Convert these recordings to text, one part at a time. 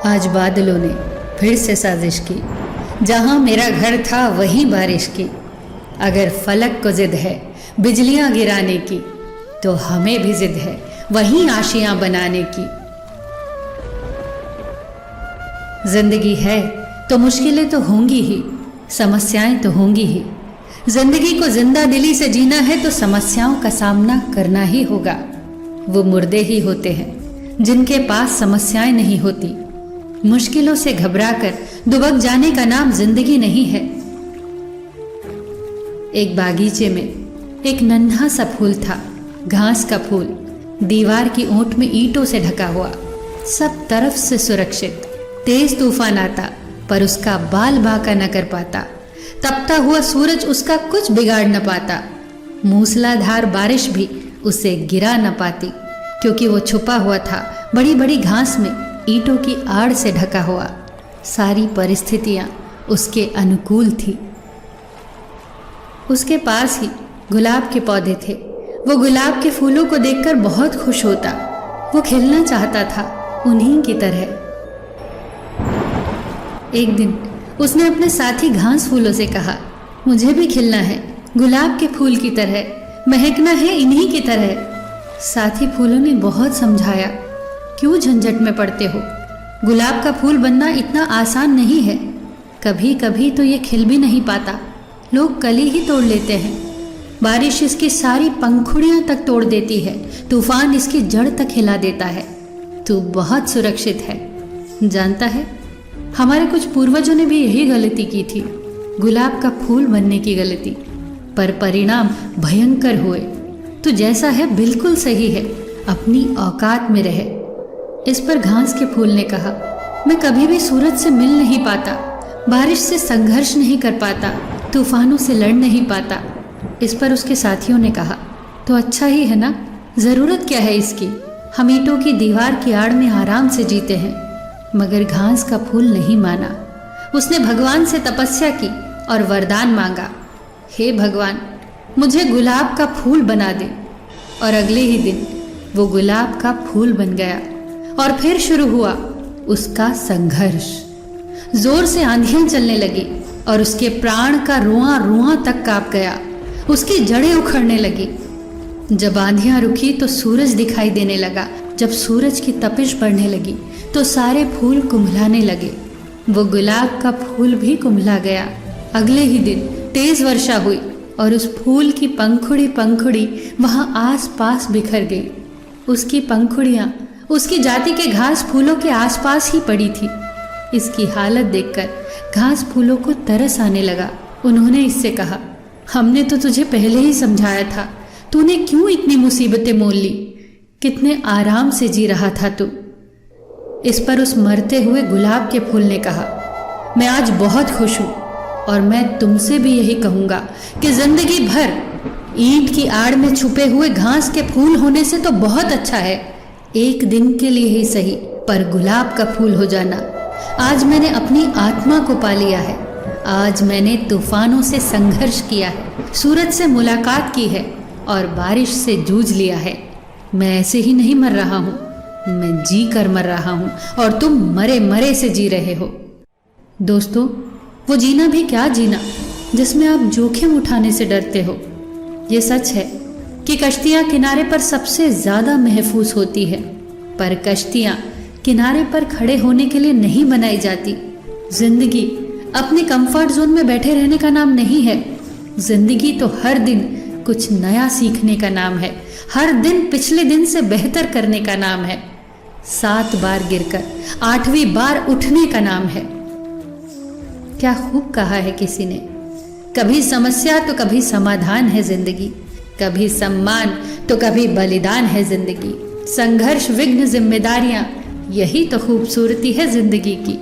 आज बादलों ने फिर से साजिश की, जहाँ मेरा घर था वहीं बारिश की। अगर फलक को जिद है बिजलियाँ गिराने की, तो हमें भी जिद है वहीं आशियाँ बनाने की। जिंदगी है तो मुश्किलें तो होंगी ही, समस्याएं तो होंगी ही। जिंदगी को जिंदा दिली से जीना है तो समस्याओं का सामना करना ही होगा। वो मुर्दे ही होते हैं जिनके पास समस्याएं नहीं होती। मुश्किलों से घबराकर दुबक जाने का नाम जिंदगी नहीं है। एक बागीचे में एक नन्हा सा फूल था, घास का फूल, दीवार की ओट में ईंटों से ढका हुआ, सब तरफ से सुरक्षित। तेज तूफान आता पर उसका बाल बांका न कर पाता। तपता हुआ सूरज उसका कुछ बिगाड़ न पाता। मूसलाधार बारिश भी उसे गिरा न पाती, क्योंकि वो छुपा हुआ था बड़ी बड़ी घास में, ईंटों की आड़ से ढका हुआ। सारी परिस्थितियां उसके अनुकूल थी। उसके पास ही गुलाब के पौधे थे। वो गुलाब के फूलों को देखकर बहुत खुश होता। वो खिलना चाहता था उन्हीं की तरह। एक दिन उसने अपने साथी घास फूलों से कहा, मुझे भी खिलना है गुलाब के फूल की तरह, महकना है इन्हीं की तरह। साथी फूलों ने बहुत समझाया, क्यों झंझट में पड़ते हो, गुलाब का फूल बनना इतना आसान नहीं है। कभी कभी तो ये खिल भी नहीं पाता, लोग कली ही तोड़ लेते हैं। बारिश इसकी सारी पंखुड़ियां तक तोड़ देती है, तूफान इसकी जड़ तक हिला देता है। तू बहुत सुरक्षित है। जानता है, हमारे कुछ पूर्वजों ने भी यही गलती की थी, गुलाब का फूल बनने की गलती, पर परिणाम भयंकर हुए। तू जैसा है बिल्कुल सही है, अपनी औकात में रहे। इस पर घास के फूल ने कहा, मैं कभी भी सूरज से मिल नहीं पाता, बारिश से संघर्ष नहीं कर पाता, तूफानों से लड़ नहीं पाता। इस पर उसके साथियों ने कहा, तो अच्छा ही है ना, ज़रूरत क्या है इसकी, हम ईंटों की दीवार की आड़ में आराम से जीते हैं। मगर घास का फूल नहीं माना। उसने भगवान से तपस्या की और वरदान मांगा, हे भगवान, मुझे गुलाब का फूल बना दे। और अगले ही दिन वो गुलाब का फूल बन गया। और फिर शुरू हुआ उसका संघर्ष। जोर से आंधियां चलने लगी और उसके प्राण का रुआं रुआं तक कांप गया। उसकी जड़ें उखड़ने लगी। जब आंधियां रुकी तो सूरज दिखाई देने लगा। जब सूरज की तपिश बढ़ने लगी तो सारे फूल कुम्हलाने लगे। वो गुलाब का फूल भी कुम्हला गया। अगले ही दिन तेज वर्षा हुई और उस फूल की पंखुड़ी वहां आस पास बिखर गई। उसकी पंखुड़ियां उसकी जाति के घास फूलों के आसपास ही पड़ी थी। इसकी हालत देखकर घास फूलों को तरस आने लगा। उन्होंने इससे कहा, हमने तो तुझे पहले ही समझाया था, तूने क्यों इतनी मुसीबतें मोल ली, कितने आराम से जी रहा था तू। इस पर उस मरते हुए गुलाब के फूल ने कहा, मैं आज बहुत खुश हूँ और मैं तुमसे भी यही कहूँगा कि जिंदगी भर ईंट की आड़ में छुपे हुए घास के फूल होने से तो बहुत अच्छा है, एक दिन के लिए ही सही, पर गुलाब का फूल हो जाना। आज मैंने अपनी आत्मा को पा लिया है। आज मैंने तूफानों से संघर्ष किया है, सूरज से मुलाकात की है और बारिश से जूझ लिया है। मैं ऐसे ही नहीं मर रहा हूँ, मैं जी कर मर रहा हूँ और तुम मरे मरे से जी रहे हो। दोस्तों, वो जीना भी क्या जीना जिसमें आप जोखिम उठाने से डरते हो। ये सच है कि कश्तियाँ किनारे पर सबसे ज़्यादा महफूज होती है, पर कश्तियाँ किनारे पर खड़े होने के लिए नहीं बनाई जाती। जिंदगी अपने कंफर्ट जोन में बैठे रहने का नाम नहीं है। जिंदगी तो हर दिन कुछ नया सीखने का नाम है, हर दिन पिछले दिन से बेहतर करने का नाम है। 7 बार गिरकर 8वीं बार उठने का नाम है। क्या खूब कहा है किसी ने, कभी समस्या तो कभी समाधान है जिंदगी, कभी सम्मान तो कभी बलिदान है जिंदगी। संघर्ष, विघ्न, जिम्मेदारियां, यही तो खूबसूरती है जिंदगी की,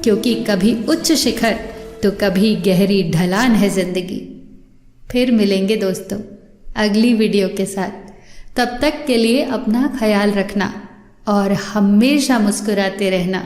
क्योंकि कभी उच्च शिखर तो कभी गहरी ढलान है जिंदगी। फिर मिलेंगे दोस्तों अगली वीडियो के साथ। तब तक के लिए अपना ख्याल रखना और हमेशा मुस्कुराते रहना।